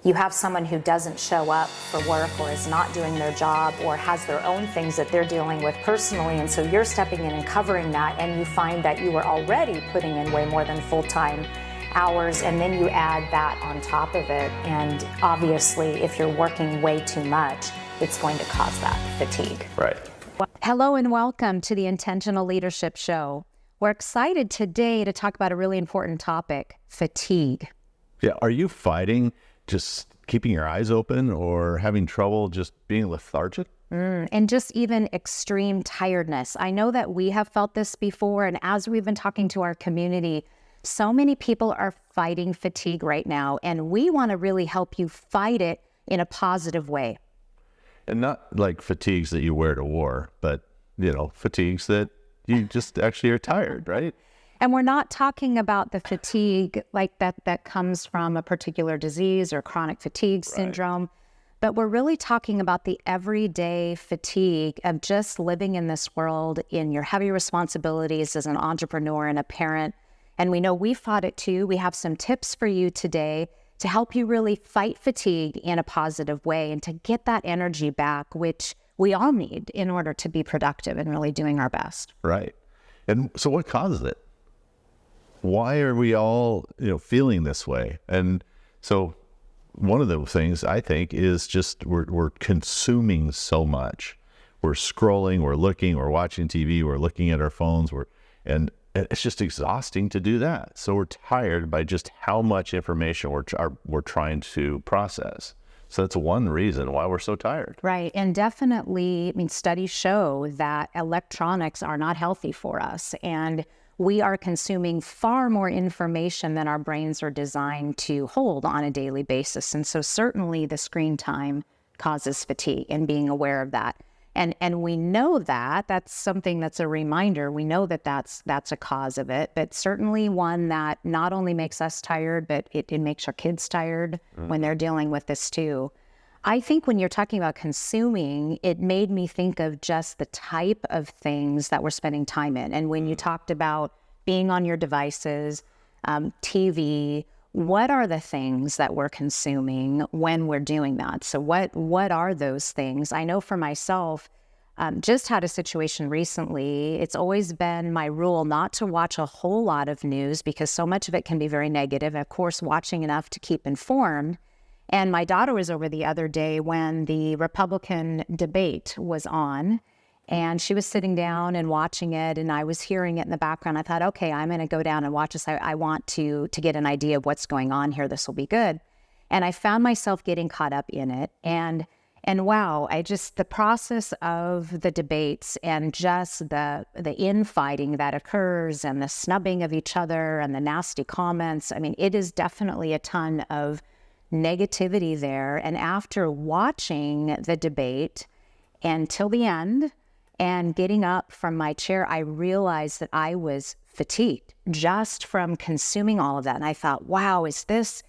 you have someone who doesn't show up for work or is not doing their job or has their own things that they're dealing with personally, and so you're stepping in and covering that, and you find that you were already putting in way more than full-time hours, and then you add that on top of it, and obviously if you're working way too much, it's going to cause that fatigue. Right. Hello and welcome to the Intentional Leadership Show. We're excited today to talk about a really important topic, fatigue. Yeah, are you fighting just keeping your eyes open or having trouble just being lethargic? And just even extreme tiredness. I know that we have felt this before, and as we've been talking to our community, so many people are fighting fatigue right now, and we want to really help you fight it in a positive way. And not like fatigues that you wear to war, but, fatigues that you just actually are tired, right? And we're not talking about the fatigue like that comes from a particular disease or chronic fatigue syndrome, but we're really talking about the everyday fatigue of just living in this world in your heavy responsibilities as an entrepreneur and a parent. And we know we fought it too. We have some tips for you today to help you really fight fatigue in a positive way and to get that energy back, which we all need in order to be productive and really doing our best. Right. And so what causes it? Why are we all, feeling this way? And so one of the things I think is just we're consuming so much. We're scrolling, we're looking, we're watching TV, we're looking at our phones, and it's just exhausting to do that. So we're tired by just how much information we're trying to process. So that's one reason why we're so tired. Right. And definitely, studies show that electronics are not healthy for us. And we are consuming far more information than our brains are designed to hold on a daily basis. And so certainly the screen time causes fatigue, and being aware of that. And we know that that's something that's a reminder. We know that that's a cause of it, but certainly one that not only makes us tired, but it makes our kids tired when they're dealing with this too. I think when you're talking about consuming, it made me think of just the type of things that we're spending time in. And when you talked about being on your devices, TV, what are the things that we're consuming when we're doing that? So what are those things? I know for myself, just had a situation recently. It's always been my rule not to watch a whole lot of news because so much of it can be very negative. Of course, watching enough to keep informed. And my daughter was over the other day when the Republican debate was on, and she was sitting down and watching it, and I was hearing it in the background. I thought, okay, I'm going to go down and watch this. I want to get an idea of what's going on here. This will be good. And I found myself getting caught up in it. And wow, the process of the debates and just the infighting that occurs and the snubbing of each other and the nasty comments. It is definitely a ton of negativity there. And after watching the debate until the end and getting up from my chair, I realized that I was fatigued just from consuming all of that. And I thought, wow, is this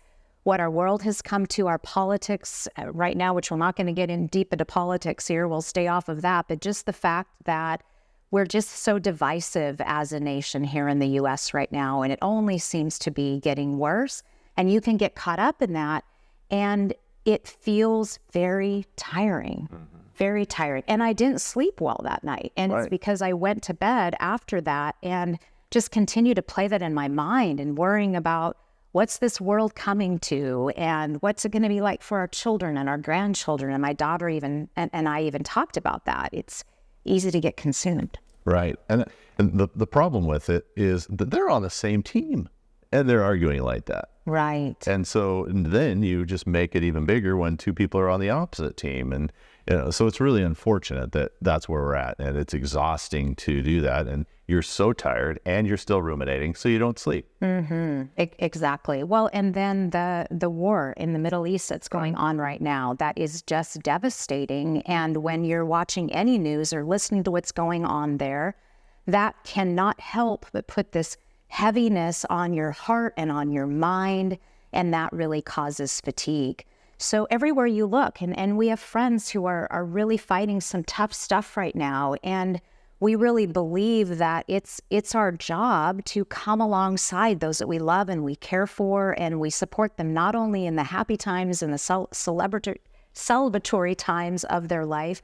what our world has come to? Our politics right now, which we're not going to get in deep into politics here, we'll stay off of that, but just the fact that we're just so divisive as a nation here in the US right now, and it only seems to be getting worse. And you can get caught up in that, and it feels very tiring, very tiring. And I didn't sleep well that night. And It's because I went to bed after that and just continued to play that in my mind and worrying about what's this world coming to and what's it going to be like for our children and our grandchildren. And my daughter and I even talked about that. It's easy to get consumed. Right. And the problem with it is that they're on the same team and they're arguing like that. Right. And so then you just make it even bigger when two people are on the opposite team. And, so it's really unfortunate that that's where we're at. And it's exhausting to do that. And you're so tired and you're still ruminating, so you don't sleep. Exactly. Well, and then the war in the Middle East that's going on right now, that is just devastating. And when you're watching any news or listening to what's going on there, that cannot help but put this heaviness on your heart and on your mind, and that really causes fatigue. So everywhere you look, and we have friends who are really fighting some tough stuff right now, and we really believe that it's our job to come alongside those that we love and we care for, and we support them not only in the happy times and the celebratory times of their life,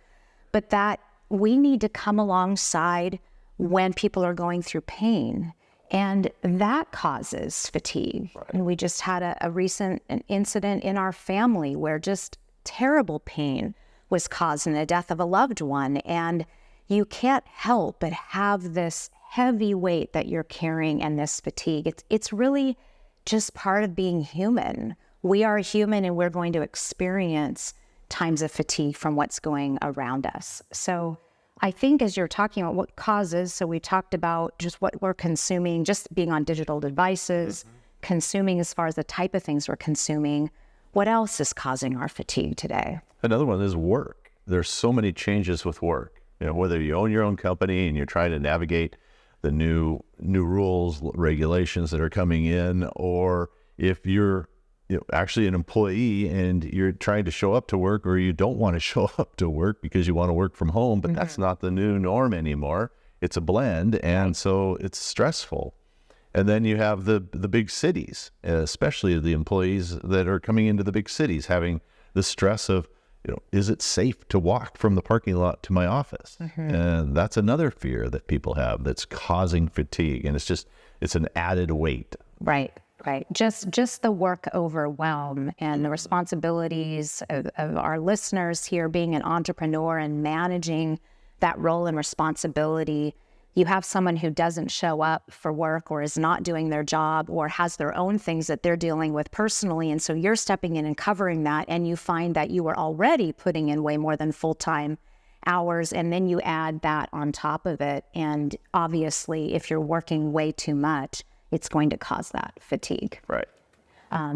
but that we need to come alongside when people are going through pain. And that causes fatigue. Right. And we just had a recent incident in our family where just terrible pain was caused in the death of a loved one. And you can't help but have this heavy weight that you're carrying and this fatigue. It's really just part of being human. We are human, and we're going to experience times of fatigue from what's going around us. So I think as you're talking about what causes, so we talked about just what we're consuming, just being on digital devices, consuming as far as the type of things we're consuming. What else is causing our fatigue today? Another one is work. There's so many changes with work. Whether you own your own company and you're trying to navigate the new rules, regulations that are coming in, or if you're actually an employee and you're trying to show up to work, or you don't want to show up to work because you want to work from home, but that's not the new norm anymore. It's a blend, and so it's stressful. And then you have the big cities, especially the employees that are coming into the big cities, having the stress of, is it safe to walk from the parking lot to my office? And that's another fear that people have that's causing fatigue, and it's an added weight. Right. Just the work overwhelm and the responsibilities of our listeners here, being an entrepreneur and managing that role and responsibility. You have someone who doesn't show up for work or is not doing their job or has their own things that they're dealing with personally. And so you're stepping in and covering that, and you find that you are already putting in way more than full-time hours. And then you add that on top of it. And obviously, if you're working way too much, it's going to cause that fatigue. Right.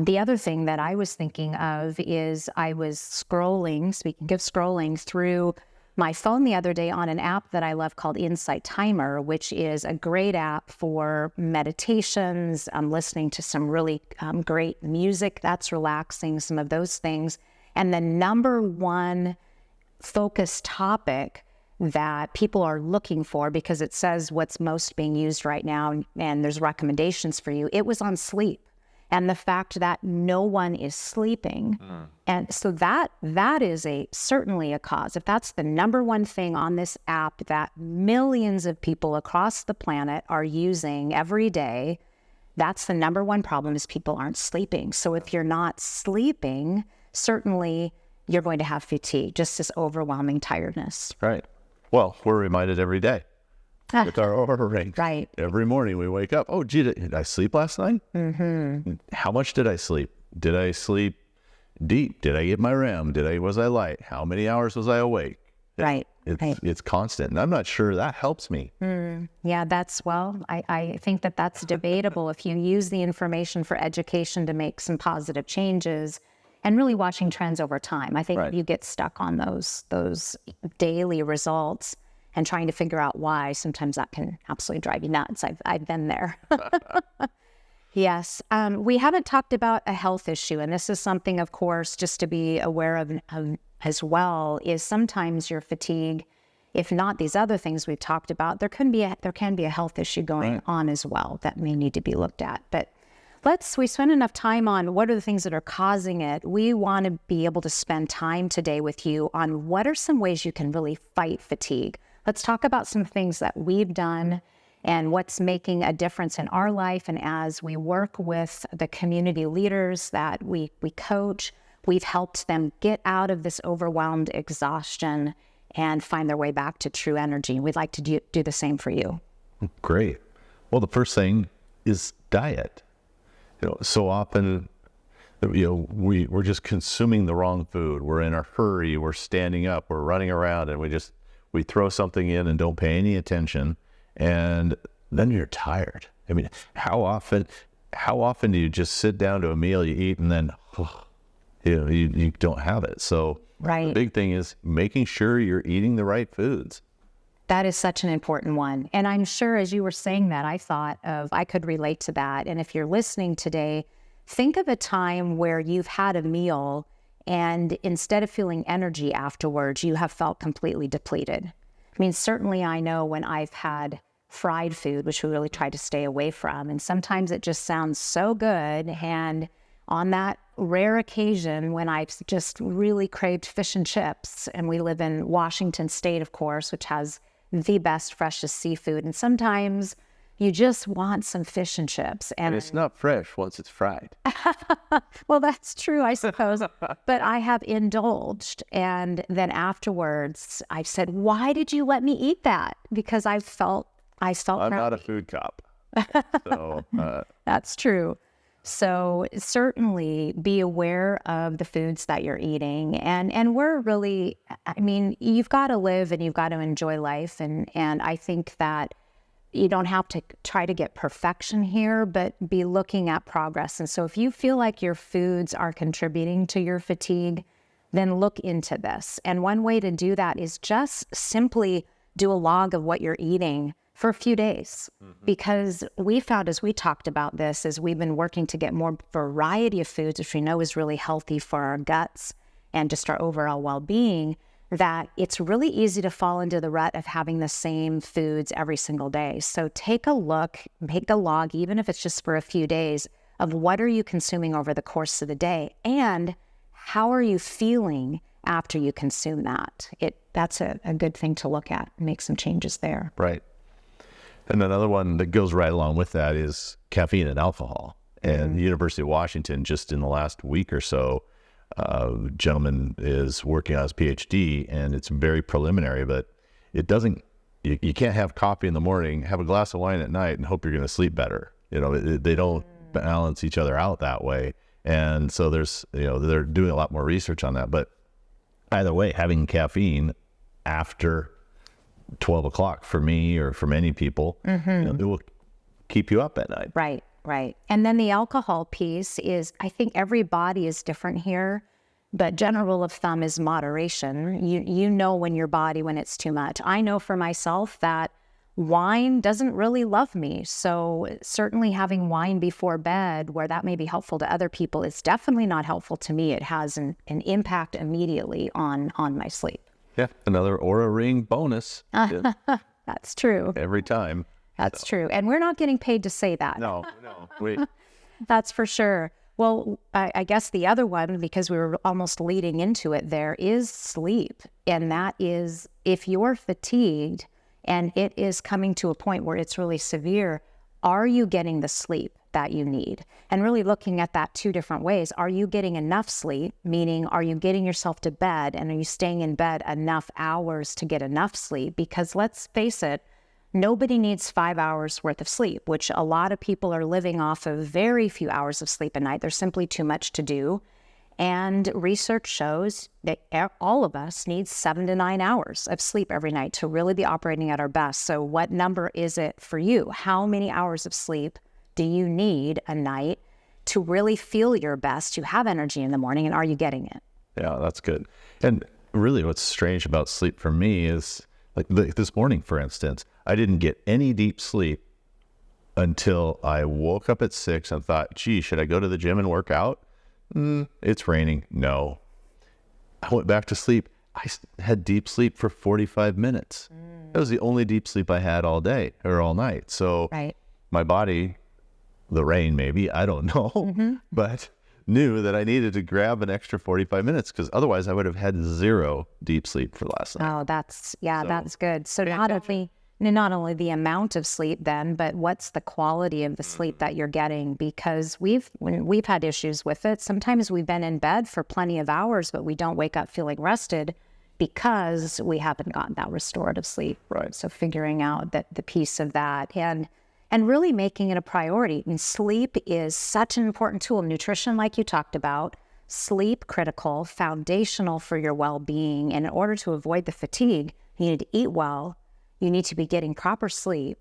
The other thing that I was thinking of is I was scrolling, speaking of scrolling, through my phone the other day on an app that I love called Insight Timer, which is a great app for meditations. I'm listening to some really great music that's relaxing, some of those things. And the number one focus topic that people are looking for, because it says what's most being used right now, and there's recommendations for you, it was on sleep. And the fact that no one is sleeping. And so that is certainly a cause. If that's the number one thing on this app that millions of people across the planet are using every day, that's the number one problem, is people aren't sleeping. So if you're not sleeping, certainly you're going to have fatigue, just this overwhelming tiredness. Right. Well, we're reminded every day with our Oura ring. Right. Every morning we wake up, oh, gee, did I sleep last night? How much did I sleep? Did I sleep deep? Did I get my REM? Was I light? How many hours was I awake? Right. It's constant. And I'm not sure that helps me. Yeah, I think that's debatable. If you use the information for education to make some positive changes and really watching trends over time, I think if you get stuck on those daily results and trying to figure out why, sometimes that can absolutely drive you nuts. I've been there. Yes. We haven't talked about a health issue, and this is something, of course, just to be aware of as well, is sometimes your fatigue, if not these other things we've talked about, there can be a health issue going on as well that may need to be looked at. But we spend enough time on what are the things that are causing it. We want to be able to spend time today with you on what are some ways you can really fight fatigue. Let's talk about some things that we've done and what's making a difference in our life. And as we work with the community leaders that we coach, we've helped them get out of this overwhelmed exhaustion and find their way back to true energy. We'd like to do the same for you. Great. Well, the first thing is diet. So often, we're just consuming the wrong food. We're in a hurry. We're standing up. We're running around, and we throw something in and don't pay any attention, and then you're tired. I mean, how often do you just sit down to a meal, you eat, and then you don't have it? So the big thing is making sure you're eating the right foods. That is such an important one. And I'm sure as you were saying that, I could relate to that. And if you're listening today, think of a time where you've had a meal and instead of feeling energy afterwards, you have felt completely depleted. I mean, certainly I know when I've had fried food, which we really try to stay away from, and sometimes it just sounds so good. And on that rare occasion when I've just really craved fish and chips, and we live in Washington State, of course, which has the best, freshest seafood. And sometimes you just want some fish and chips. And it's not fresh once it's fried. Well, that's true, I suppose. But I have indulged. And then afterwards, I've said, why did you let me eat that? Because I felt I'm crappy. not a food cop. So, That's true. So certainly be aware of the foods that you're eating. And we're really, I mean, you've got to live and you've got to enjoy life. And I think that you don't have to try to get perfection here, but be looking at progress. And so if you feel like your foods are contributing to your fatigue, then look into this. And one way to do that is just simply do a log of what you're eating for a few days. Because we found, as we talked about this, as we've been working to get more variety of foods, which we know is really healthy for our guts and just our overall well-being, that it's really easy to fall into the rut of having the same foods every single day. So take a look, make a log, even if it's just for a few days, of what are you consuming over the course of the day, and how are you feeling after you consume that. That's a good thing to look at, make some changes there. Right. And another one that goes right along with that is caffeine and alcohol. And the University of Washington, just in the last week or so, a gentleman is working on his PhD, and it's very preliminary, but it doesn't, you can't have coffee in the morning, have a glass of wine at night, and hope you're going to sleep better. You know, they don't balance each other out that way. And so there's, they're doing a lot more research on that. But either way, having caffeine after 12 o'clock for me or for many people, it will keep you up at night. Right. Right. And then the alcohol piece is, I think every body is different here, but general rule of thumb is moderation. You know when your body, when it's too much. I know for myself that wine doesn't really love me. So certainly having wine before bed, where that may be helpful to other people, is definitely not helpful to me. It has an impact immediately on my sleep. Yeah, another Oura Ring bonus. That's true. Every time. That's true. And we're not getting paid to say that. No. Wait. That's for sure. Well, I guess the other one, because we were almost leading into it there, is sleep. And that is, if you're fatigued and it is coming to a point where it's really severe, are you getting the sleep that you need? And really looking at that two different ways. Are you getting enough sleep? Meaning, are you getting yourself to bed, and are you staying in bed enough hours to get enough sleep? Because let's face it, nobody needs 5 hours worth of sleep, which a lot of people are living off of very few hours of sleep a night. There's simply too much to do. And research shows that all of us need 7 to 9 hours of sleep every night to really be operating at our best. So what number is it for you? How many hours of sleep do you need a night to really feel your best, to have energy in the morning, and are you getting it? Yeah, that's good. And really what's strange about sleep for me is, like this morning, for instance, I didn't get any deep sleep until I woke up at 6 and thought, gee, should I go to the gym and work out? It's raining. No. I went back to sleep. I had deep sleep for 45 minutes. That was the only deep sleep I had all day or all night. So my body, the rain maybe, I don't know, but knew that I needed to grab an extra 45 minutes, because otherwise I would have had zero deep sleep for last night. Oh, that's good. So not only the amount of sleep then, but what's the quality of the sleep that you're getting? Because we've had issues with it. Sometimes we've been in bed for plenty of hours, but we don't wake up feeling rested because we haven't gotten that restorative sleep. Right. So figuring out the piece of that and really making it a priority. I mean, sleep is such an important tool. Nutrition, like you talked about, sleep critical, foundational for your well-being. And in order to avoid the fatigue, you need to eat well. You need to be getting proper sleep,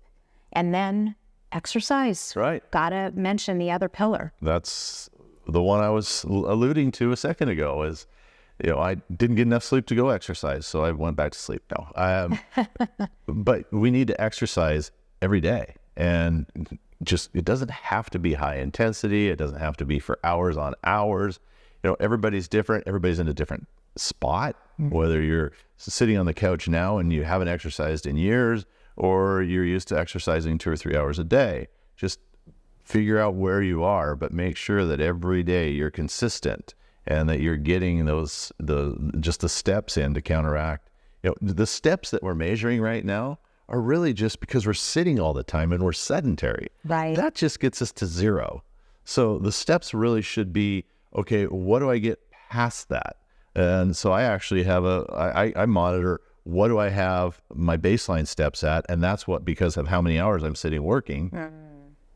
and then exercise. Right. Gotta mention the other pillar. That's the one I was alluding to a second ago is, I didn't get enough sleep to go exercise, so I went back to sleep. No, but we need to exercise every day, and it doesn't have to be high intensity. It doesn't have to be for hours on hours. everybody's different. Everybody's in a different spot, whether you're sitting on the couch now and you haven't exercised in years, or you're used to exercising 2 or 3 hours a day. Just figure out where you are, but make sure that every day you're consistent and that you're getting the steps in to counteract. The steps that we're measuring right now are really just because we're sitting all the time and we're sedentary. Right. That just gets us to zero. So the steps really should be, okay, what do I get past that? And so I actually have I monitor, what do I have my baseline steps at? And that's because of how many hours I'm sitting working.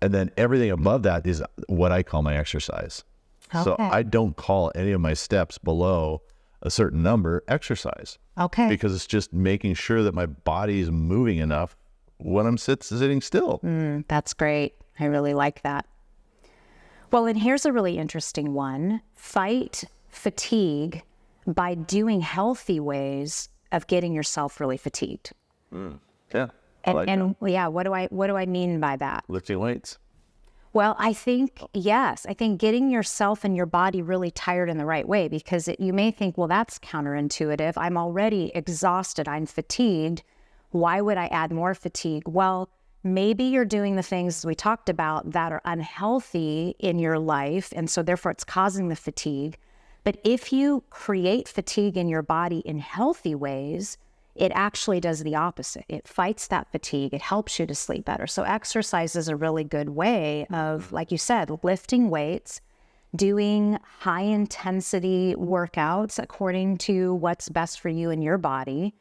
And then everything above that is what I call my exercise. Okay. So I don't call any of my steps below a certain number exercise. Okay. Because it's just making sure that my body is moving enough when I'm sitting still. That's great. I really like that. Well, and here's a really interesting one. Fight fatigue by doing healthy ways of getting yourself really fatigued. Yeah. I like that. Yeah, what do I mean by that? Lifting weights. Well, I think, yes, I think getting yourself and your body really tired in the right way, because you may think, well, that's counterintuitive. I'm already exhausted. I'm fatigued. Why would I add more fatigue? Well, maybe you're doing the things we talked about that are unhealthy in your life, and so therefore it's causing the fatigue. But if you create fatigue in your body in healthy ways, it actually does the opposite. It fights that fatigue. It helps you to sleep better. So exercise is a really good way of, like you said, lifting weights, doing high intensity workouts according to what's best for you and your body.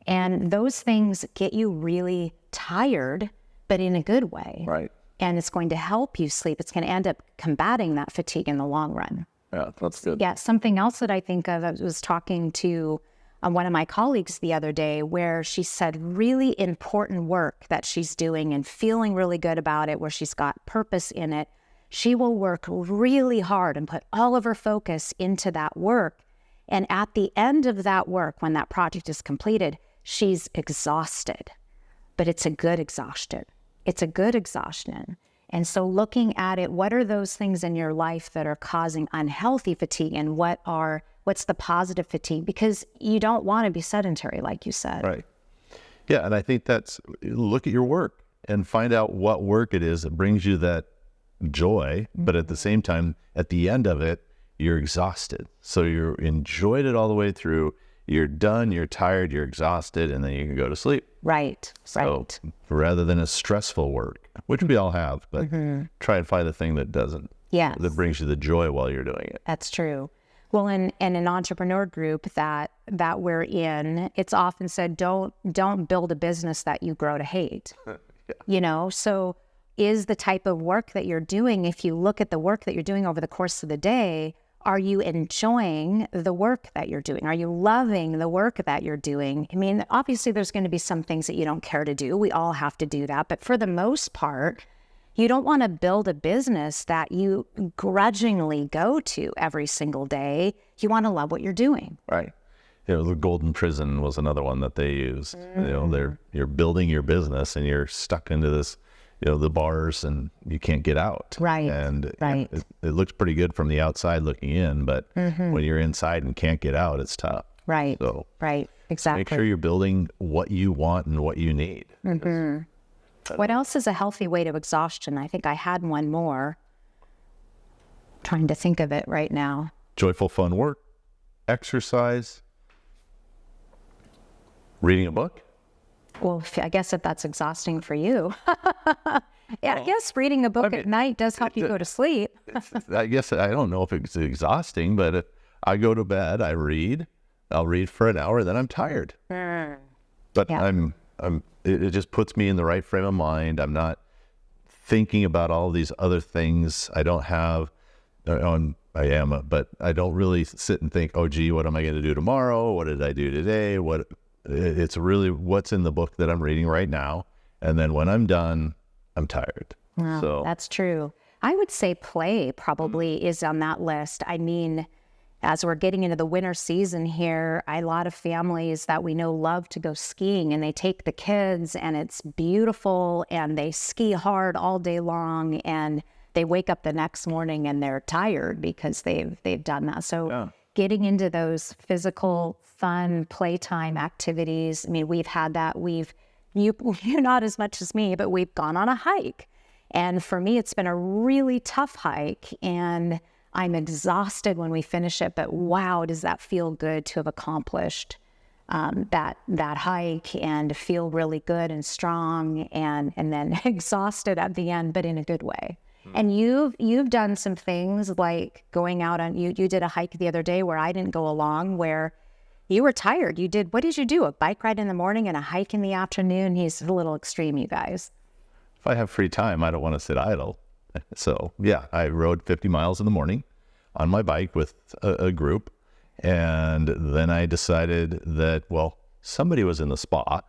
And those things get you really tired, but in a good way. Right. And it's going to help you sleep. It's going to end up combating that fatigue in the long run. Yeah, that's good. Yeah, something else that I think of, I was talking to one of my colleagues the other day, where she said really important work that she's doing and feeling really good about it, where she's got purpose in it. She will work really hard and put all of her focus into that work. And at the end of that work, when that project is completed, she's exhausted. But it's a good exhaustion. It's a good exhaustion. And so looking at it, what are those things in your life that are causing unhealthy fatigue, and what's the positive fatigue? Because you don't want to be sedentary, like you said. Right. Yeah, and I think look at your work and find out what work it is that brings you that joy, but at the same time, at the end of it, you're exhausted. So you enjoyed it all the way through. You're done, you're tired, you're exhausted, and then you can go to sleep. Right, right. So rather than a stressful work, which we all have, but try and find the thing that doesn't. Yes. That brings you the joy while you're doing it. That's true. Well, in an entrepreneur group that we're in, it's often said, don't build a business that you grow to hate. Yeah. So is the type of work that you're doing, if you look at the work that you're doing over the course of the day, are you enjoying the work that you're doing? Are you loving the work that you're doing? I mean, obviously there's going to be some things that you don't care to do. We all have to do that. But for the most part, you don't want to build a business that you grudgingly go to every single day. You want to love what you're doing. Right. The golden prison was another one that they used. You're building your business and you're stuck into this, the bars, and you can't get out. Right. And right. It looks pretty good from the outside looking in, but when you're inside and can't get out, it's tough. Right. So right. Exactly. Make sure you're building what you want and what you need. What else is a healthy way to exhaustion? I think I had one more. Trying to think of it right now. Joyful, fun work, exercise, reading a book. Well, I guess if that's exhausting for you. Yeah, I guess reading a book at night does help you go to sleep. I guess I don't know if it's exhausting, but if I go to bed, I'll read for an hour, then I'm tired. But Yeah. it just puts me in the right frame of mind. I'm not thinking about all these other things. I don't have, but I don't really sit and think, oh, gee, what am I going to do tomorrow? What did I do today? It's really what's in the book that I'm reading right now. And then when I'm done, I'm tired. Wow, So that's true. I would say play probably is on that list. I mean, as we're getting into the winter season here, a lot of families that we know love to go skiing, and they take the kids and it's beautiful and they ski hard all day long and they wake up the next morning and they're tired because they've done that. So getting into those physical, fun, playtime activities. I mean, we've had that. You're not as much as me, but we've gone on a hike. And for me, it's been a really tough hike, and I'm exhausted when we finish it, but wow, does that feel good to have accomplished that hike and feel really good and strong, and then exhausted at the end, but in a good way. And you've done some things like going out on, you did a hike the other day where I didn't go along, where you were tired. What did you do? A bike ride in the morning and a hike in the afternoon? He's a little extreme, you guys. If I have free time, I don't want to sit idle. So yeah, I rode 50 miles in the morning on my bike with a group. And then I decided that, well, somebody was in the spa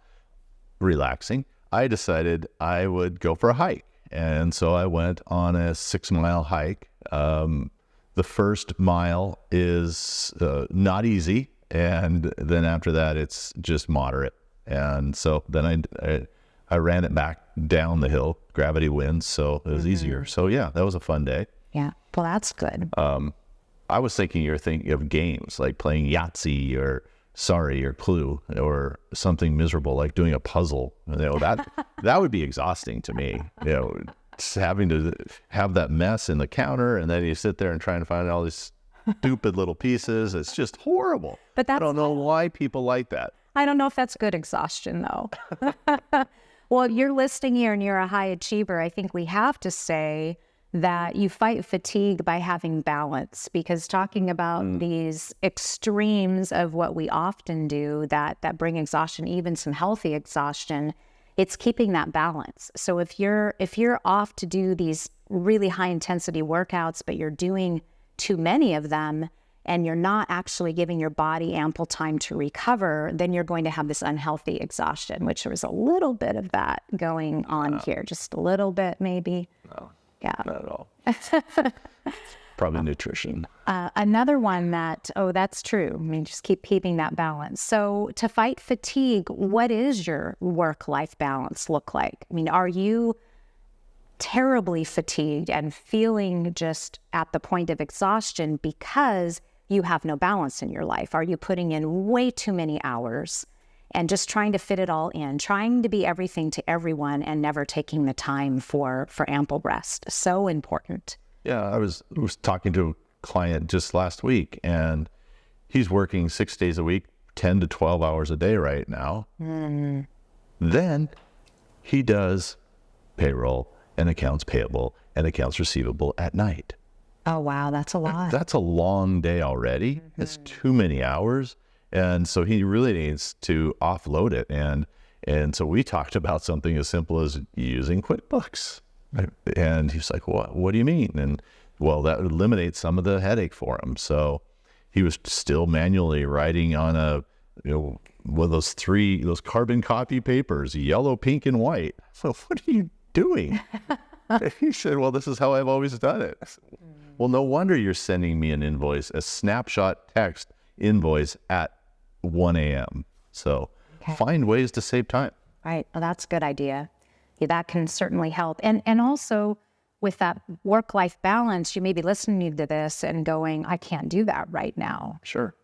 relaxing. I decided I would go for a hike. And so I went on a 6-mile hike. The first mile is not easy. And then after that, it's just moderate. And so then I ran it back down the hill. Gravity wins, so it was easier. So yeah, that was a fun day. Yeah, well, that's good. I was thinking you're thinking of games like playing Yahtzee or Sorry or Clue or something miserable like doing a puzzle. That would be exhausting to me. Just having to have that mess in the counter, and then you sit there and trying to find all these stupid little pieces. It's just horrible. But I don't know why people like that. I don't know if that's good exhaustion, though. Well, you're listing here and you're a high achiever. I think we have to say that you fight fatigue by having balance, because talking about these extremes of what we often do that bring exhaustion, even some healthy exhaustion, it's keeping that balance. So if you're off to do these really high intensity workouts, but you're doing too many of them and you're not actually giving your body ample time to recover, then you're going to have this unhealthy exhaustion, which there was a little bit of that going on here, just a little bit maybe. No, yeah, not at all. Probably nutrition. Another one that's true. I mean, just keeping that balance. So to fight fatigue, what is your work-life balance look like? I mean, are you terribly fatigued and feeling just at the point of exhaustion because you have no balance in your life? Are you putting in way too many hours and just trying to fit it all in, trying to be everything to everyone and never taking the time for ample rest? So important. Yeah, I was talking to a client just last week, and he's working 6 days a week, 10 to 12 hours a day right now. Then he does payroll and accounts payable and accounts receivable at night. Oh, wow. That's a lot. That's a long day already. It's too many hours. And so he really needs to offload it. And so we talked about something as simple as using QuickBooks. And he's like, what do you mean? And well, that would eliminate some of the headache for him. So he was still manually writing on one of those carbon copy papers, yellow, pink, and white. So what are you doing? He said, well, this is how I've always done it. Well, no wonder you're sending me an invoice, a snapshot text invoice at 1 a.m. So find ways to save time. Right. Well, that's a good idea. Yeah, that can certainly help. And also with that work-life balance, you may be listening to this and going, I can't do that right now. Sure.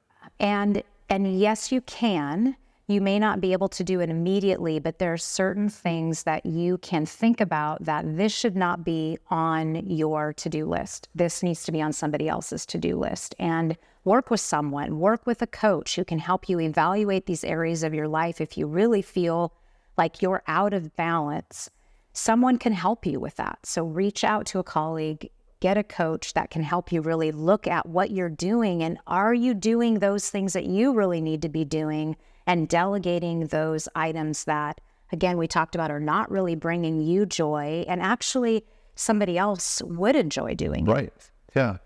And yes, you can. You may not be able to do it immediately, but there are certain things that you can think about that this should not be on your to-do list. This needs to be on somebody else's to-do list. And work with someone, work with a coach who can help you evaluate these areas of your life. If you really feel like you're out of balance, someone can help you with that. So reach out to a colleague, get a coach that can help you really look at what you're doing, and are you doing those things that you really need to be doing, and delegating those items that, again, we talked about are not really bringing you joy and actually somebody else would enjoy doing. Right. Yeah.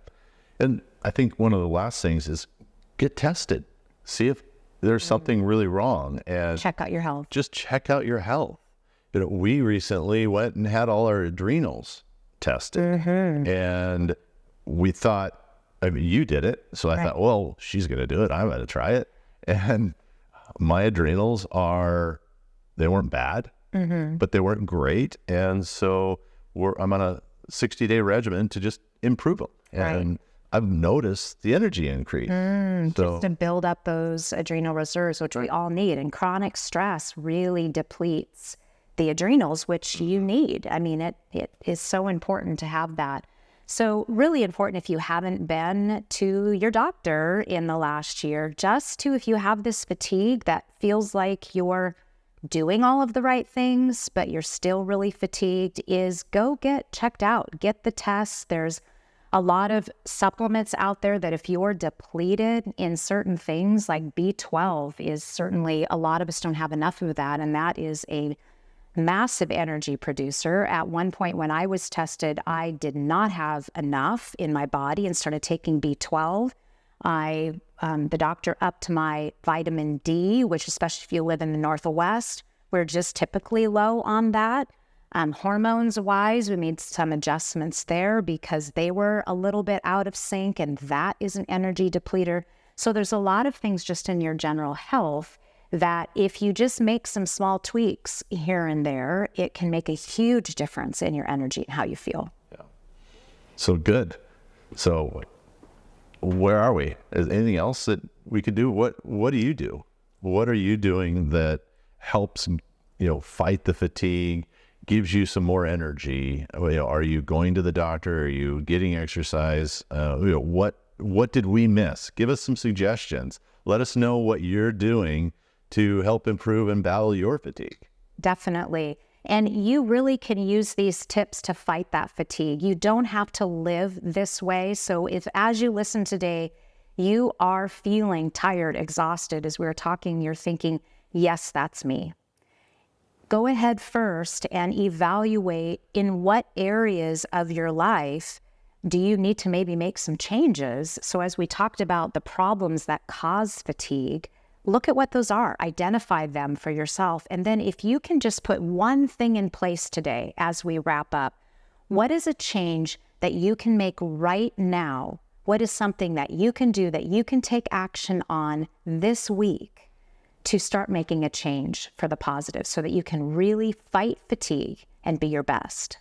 And I think one of the last things is get tested. See if there's something really wrong, and check out your health. Just check out your health. We recently went and had all our adrenals tested, and we thought, I mean, you did it. So I thought, well, she's going to do it. I'm going to try it. And my adrenals they weren't bad, but they weren't great. And so I'm on a 60-day regimen to just improve them. And I've noticed the energy increase. Just to build up those adrenal reserves, which we all need. And chronic stress really depletes the adrenals, which you need. I mean, it is so important to have that. So really important if you haven't been to your doctor in the last year, just to, if you have this fatigue that feels like you're doing all of the right things, but you're still really fatigued, is go get checked out, get the tests. There's a lot of supplements out there that if you're depleted in certain things, like B12 is certainly, a lot of us don't have enough of that. And that is a massive energy producer. At one point when I was tested, I did not have enough in my body and started taking B12. The doctor upped my vitamin D, which, especially if you live in the Northwest, we're just typically low on that. Hormones wise, we made some adjustments there because they were a little bit out of sync, and that is an energy depleter. So there's a lot of things just in your general health that if you just make some small tweaks here and there, it can make a huge difference in your energy and how you feel. Yeah. So good. So where are we? Is anything else that we could do? What do you do? What are you doing that helps, fight the fatigue, gives you some more energy? Are you going to the doctor? Are you getting exercise? What did we miss? Give us some suggestions. Let us know what you're doing to help improve and battle your fatigue. Definitely. And you really can use these tips to fight that fatigue. You don't have to live this way. So if, as you listen today, you are feeling tired, exhausted, as we were talking, you're thinking, yes, that's me. Go ahead first and evaluate in what areas of your life do you need to maybe make some changes. So as we talked about the problems that cause fatigue, look at what those are, identify them for yourself. And then if you can just put one thing in place today as we wrap up, what is a change that you can make right now? What is something that you can do, that you can take action on this week to start making a change for the positive so that you can really fight fatigue and be your best?